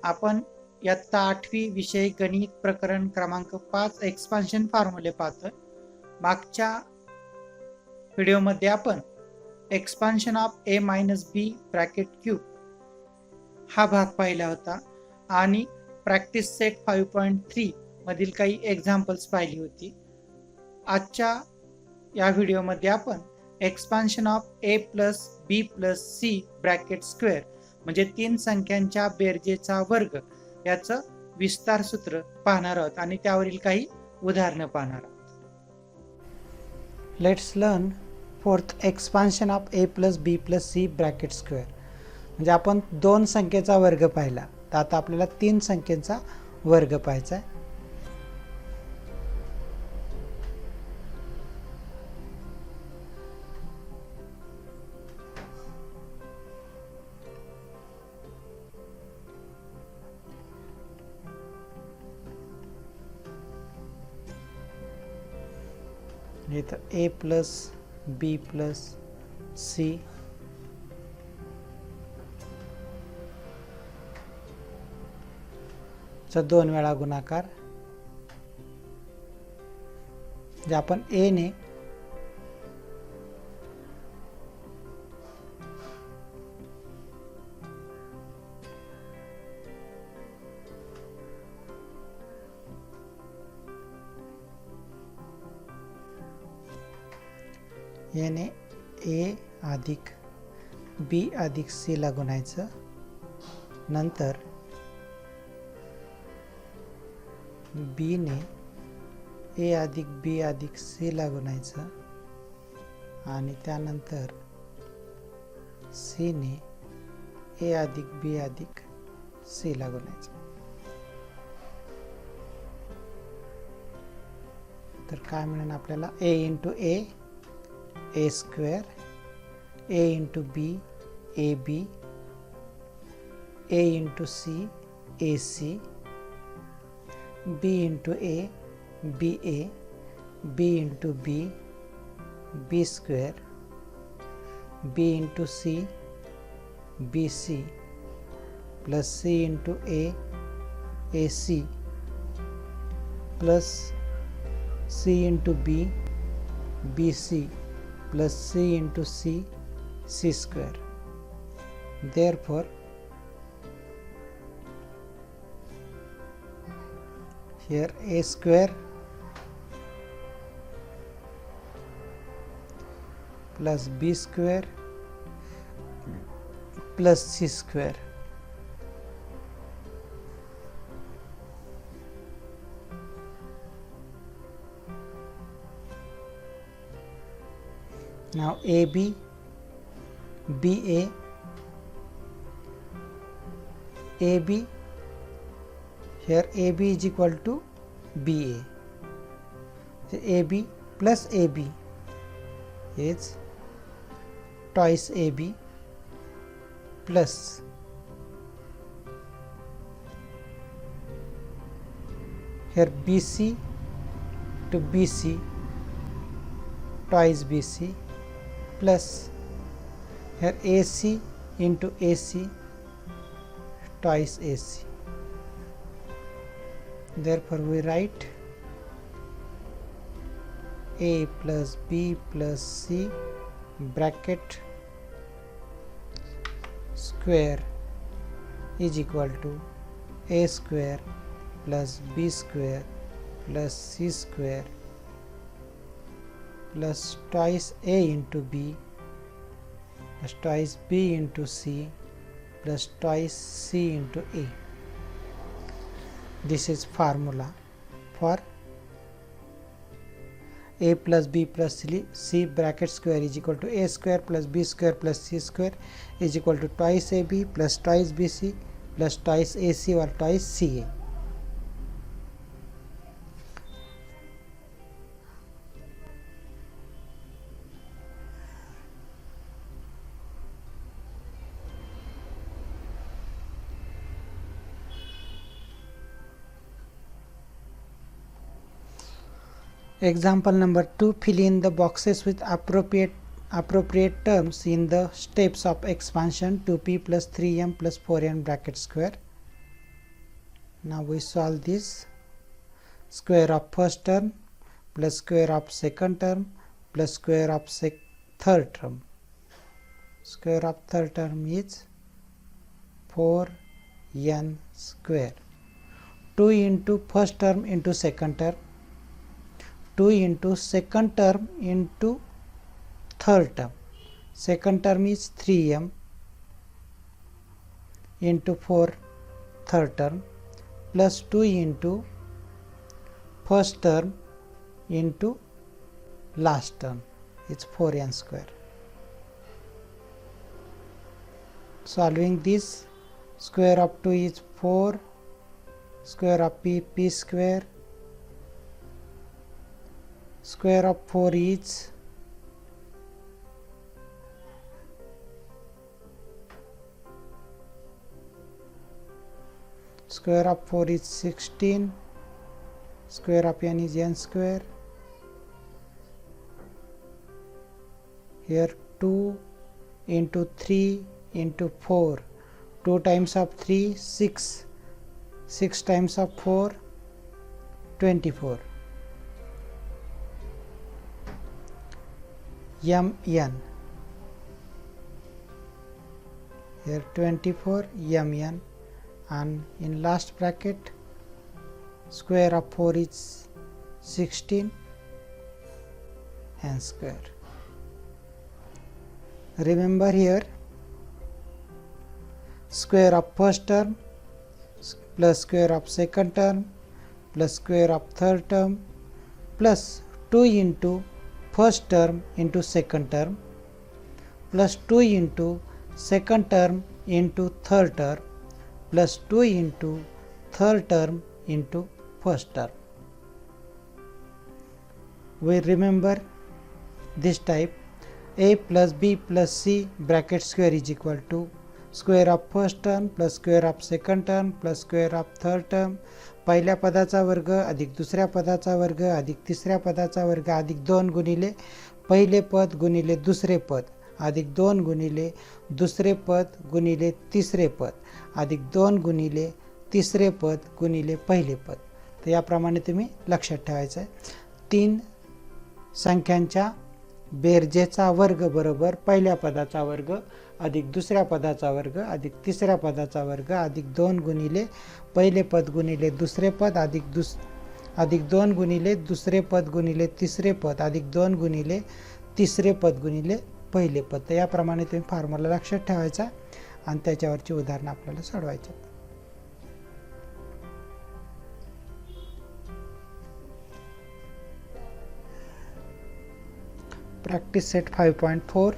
आपण इयत्ता 8वी विषय गणित प्रकरण क्रमांक 5 एक्सपान्शन फॉर्म्युले पाहतोय. मागच्या व्हिडिओमध्ये आपण expansion of a minus b bracket cube हा भाग पाहिला होता आणि प्रॅक्टिस सेट 5.3 मधील काही एक्झाम्पल्स पाहिली होती. आजच्या या व्हिडिओमध्ये आपण expansion of a plus b plus c bracket square म्हणजे 3 संख्यांच्या बेरजेचा वर्ग याचं विस्तार सूत्र पाहणार आहोत आणि त्यावरील काही उदाहरणं पाहणार आहोत. Let's learn fourth expansion of a plus b plus c bracket square. म्हणजे आपण 2 संख्येचा वर्ग पाहिला, तर आता आपल्याला 3 संख्येचा वर्ग पाहायचा आहे. इथं a plus b plus c चा 2 वेळा गुणाकार, जे आपण a ने याने a अधिक b अधिक c ला गुणायचं, नंतर b ने a अधिक b अधिक c ला गुणायचं आणि त्यानंतर c ने a अधिक b अधिक c ला गुणायचं. तर काय मिळेल आपल्याला? a into a square, a into b a b, a into c a c, b into a a ए, b into b b square, b into c b c plus c into a c plus c into b c plus c into c square. Therefore here a square plus b square plus c square. Now AB, BA, AB, here AB is equal to BA. So AB plus AB is twice AB plus here BC to BC twice BC plus here AC into AC twice AC. Therefore we write a plus b plus c bracket square is equal to a square plus b square plus c square plus twice a into b plus twice b into c plus twice c into a. This is formula for a plus b plus c bracket square is equal to a square plus b square plus c square is equal to twice ab plus twice bc plus twice ac or twice ca. Example number 2, fill in the boxes with appropriate terms in the steps of expansion 2p plus 3m plus 4n bracket square. Now we solve this. Square of first term plus square of second term plus square of third term. Square of third term is 4n square. 2 into first term into second term, 2 into second term into third term. Second term is 3m into 4 third term plus 2 into first term into last term. It's 4n square. Solving this, square of 2 is 4, square of p square, square of 4 is square of 4 is 16, square of n is n square. Here 2 into 3 into 4, 2 times of 3 6, 6 times of 4 24. mn, here 24 mn, and in last bracket square of 4 is 16 n square. Remember here, square of first term plus square of second term plus square of third term plus 2 into first term into second term plus 2 into second term into third term plus 2 into third term into first term. We remember this type: a plus b plus c bracket square is equal to square of first term plus square of second term plus square of third term, पहिल्या पदाचा वर्ग अधिक दुसऱ्या पदाचा वर्ग अधिक तिसऱ्या पदाचा वर्ग अधिक 2 गुणिले पहिले पद गुणिले दुसरे पद अधिक 2 गुणिले दुसरे पद गुणिले तिसरे पद अधिक 2 गुणिले तिसरे पद गुणिले पहिले पद. तर याप्रमाणे तुम्ही लक्षात ठेवायचं आहे. 3 संख्यांच्या बेरजेचा वर्ग बरोबर पहिल्या पदाचा वर्ग अधिक दुसऱ्या पदाचा वर्ग अधिक तिसऱ्या पदाचा वर्ग अधिक 2 गुणिले पहिले पद गुणिले दुसरे पद अधिक 2 गुणिले दुसरे पद गुणिले तिसरे पद अधिक 2 गुणिले तिसरे पद गुणिले पहिले पद. तर याप्रमाणे तुम्ही फॉर्म्युला लक्षात ठेवायचा आणि त्याच्यावरची उदाहरणं आपल्याला सोडवायची. Practice set 5.4.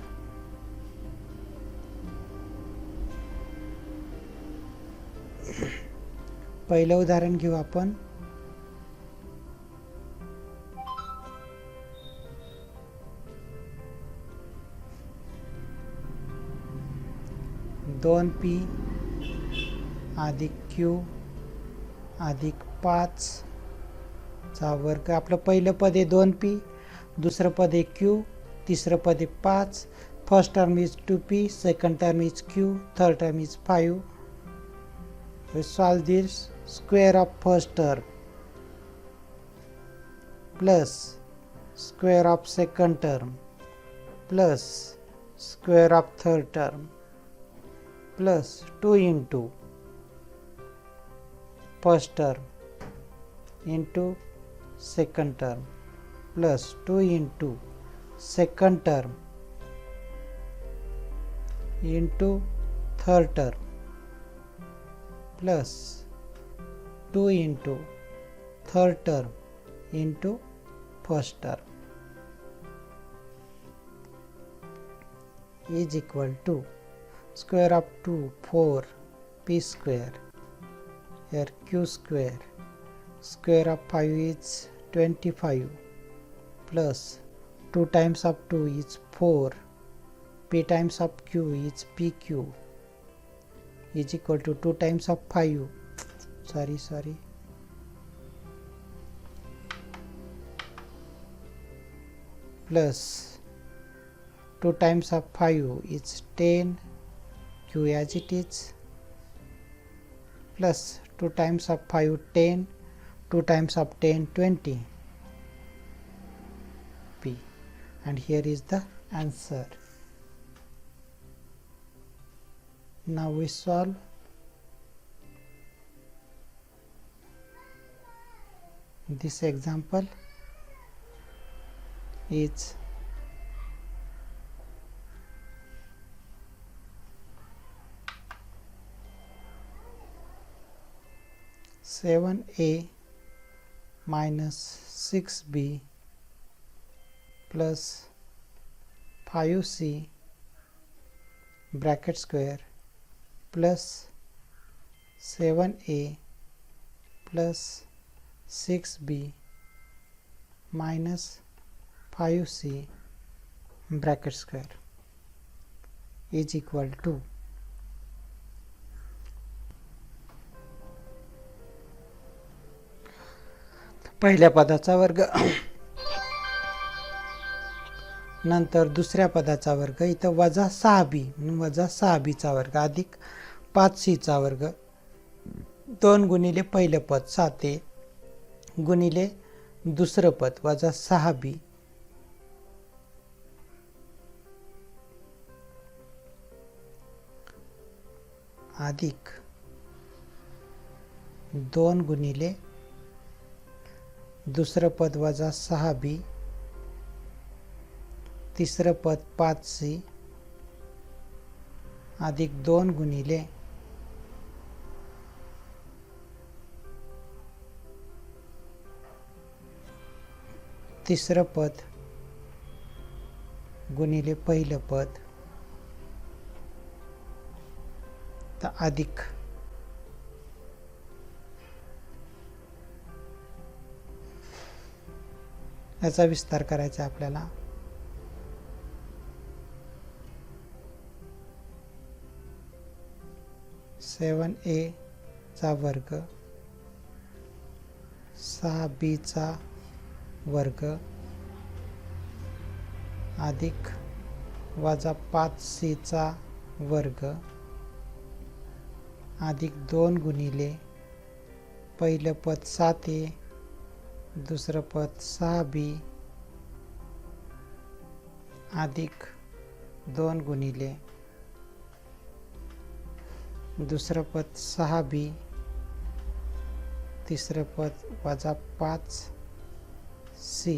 पहिलं उदाहरण घेऊ आपण. दोन पी अधिक क्यू अधिक 5 चा वर्ग. आपलं पहिलं पद आहे 2p, दुसरं पद आहे q, तिसरं पद आहे 5. First term is 2p, second term is q, third term is 5. We solve this. Square of first term plus square of second term plus square of third term plus 2 into first term into second term plus 2 into second term into third term plus 2 into third term into first term is equal to square of 2 4 p square, here q square, square of 5 is 25 plus 2 times of 2 is 4, p times of q is pq is equal to 2 times of 5, sorry, plus 2 times of 5 is 10, q as it is, plus 2 times of 5 10, 2 times of 10 20 p, and here is the answer. Now we solve. This example is 7a minus 6b plus 5c bracket square plus 7a plus 6b minus 5c bracket square is equal to पहिल्या पदाचा वर्ग नंतर दुसऱ्या पदाचा वर्ग, इथं वजा 6b म्हणून वजा 6b चा वर्ग अधिक 5c चा वर्ग 2 गुणिले पहिलं पद 7a गुणिले दुसरं पद वजा 6b अधिक 2 गुणिले दुसरं पद वजा 6b तिसरं पद 5c अधिक 2 गुणिले तिसरं पद गुणिले पहिलं पद तर अधिक याचा विस्तार करायचा आपल्याला. 7a चा वर्ग 6b चा वर्ग अधिक वजा 5c चा वर्ग अधिक 2 गुणिले पहिलं पद 7a दुसरं पद 6b अधिक 2 गुणिले दुसरं पद 6b तिसरं पद वजा 5c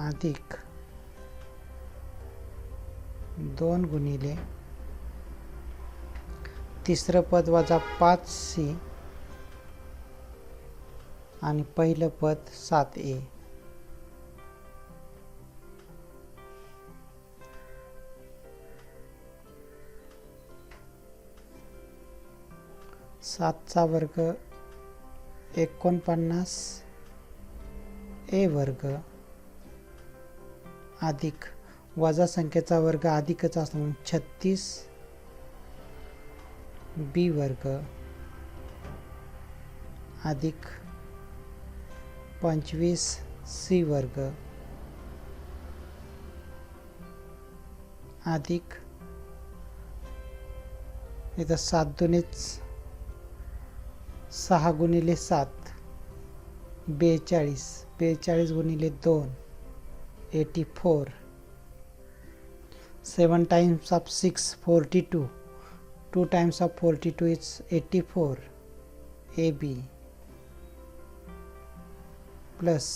अधिक 2 गुणिले तिसरं पद वजा 5c आणि पहिलं पद 7a. सातचा वर्ग 49 a वर्ग अधिक वजा संख्येचा वर्ग अधिकच असतो म्हणून 36 b वर्ग अधिक 25 c वर्ग अधिक इथं 7 दुनीच 6 गुणिले 7 42 गुणिले 2 84 7 times of 6 42 2 times of 42 is 84 ab plus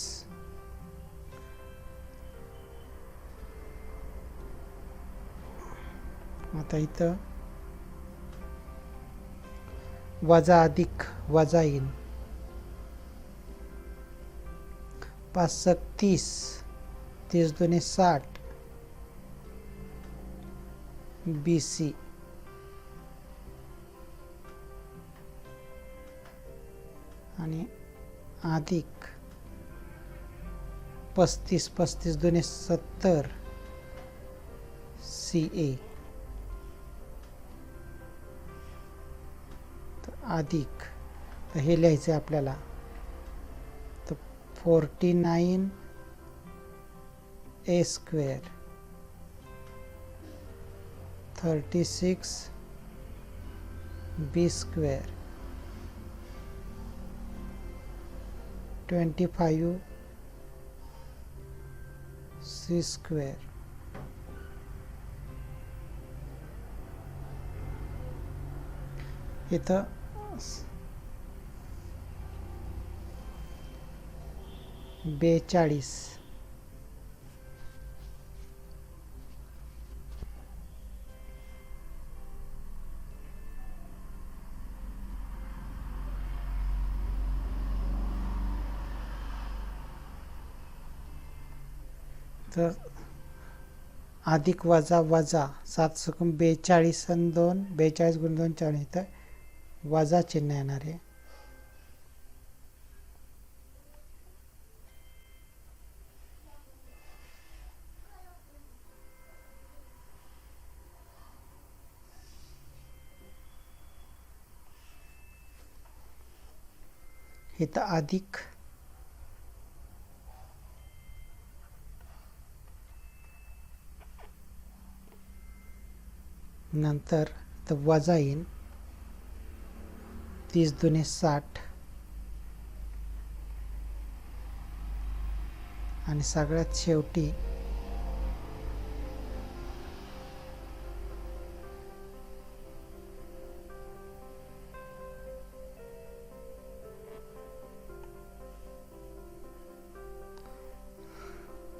आता इथं वजा अधिक वजा येईल 5 30 30 दुने 60 BC आणि अधिक 35 दुने 70 CA अधिक तर हे लिहायचं आपल्याला तर 49 ए स्क्वेअर 36 बी स्क्वेअर 25 सी स्क्वेअर इथं 42 तर अधिक वजा वजा 7 सकून 42 आणि 2 42 गुण 2 40 तर वजा चिन्ह येणार आहे. इथं अधिक नंतर तर वजा येईल 30 दुने 60 आणि सगळ्यात शेवटी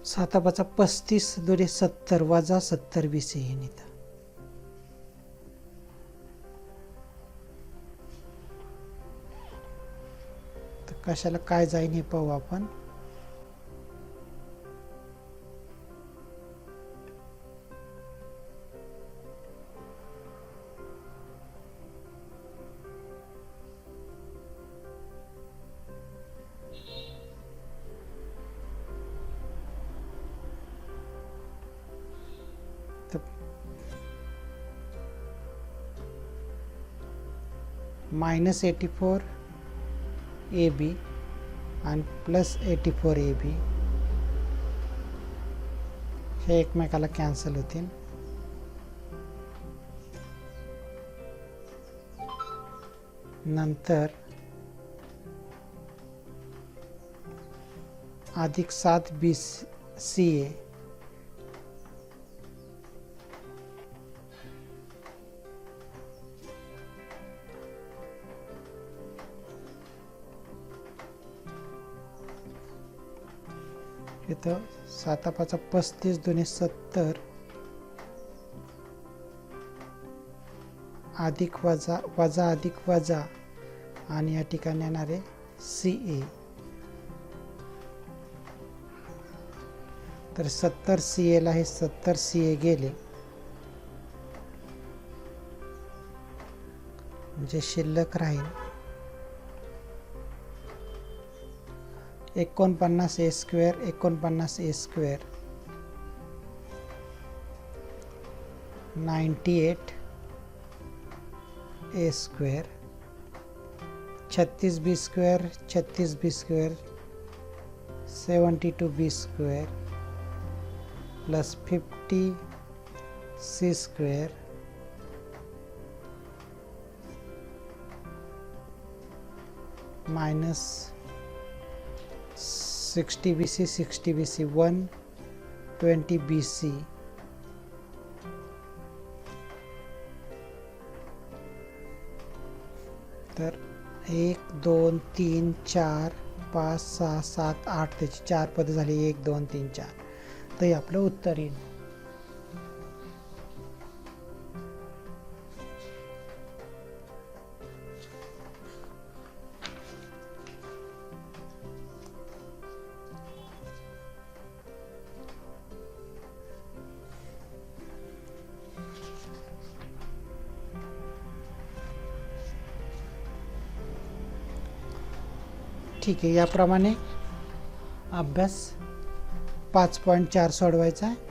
सातापाचा 35 दुने 70 वजा 70 बीसी येईल इथं. कशाला काय जाईन हे पाहू आपण. -84 ए बी आणि +84 ए बी हे एकमेकाला कॅन्सल होतील. नंतर अधिक 7 बी सी ए इथं 7 35 दुने 70 अधिक वजा वजा अधिक वजा आणि या ठिकाणी येणारे सी ए तर 70 सी एला हे 70 सी ए गेले म्हणजे शिल्लक राहील 49 ए स्क्वेअर 49 ए स्क्वेअर 98 ए स्क्वेअर 36 बी स्क्वेअर 36 बी स्क्वेअर 72 बी square +50 C square -60 BC 60 BC 120 BC तर 1 2 3 4 5 6 7 8 त्याची 4 पदे झाली 1 2 3 4 तर हे आपलं उत्तर येईल. ठीक आहे, याप्रमाणे अभ्यास 5.4 सोडवायचा आहे.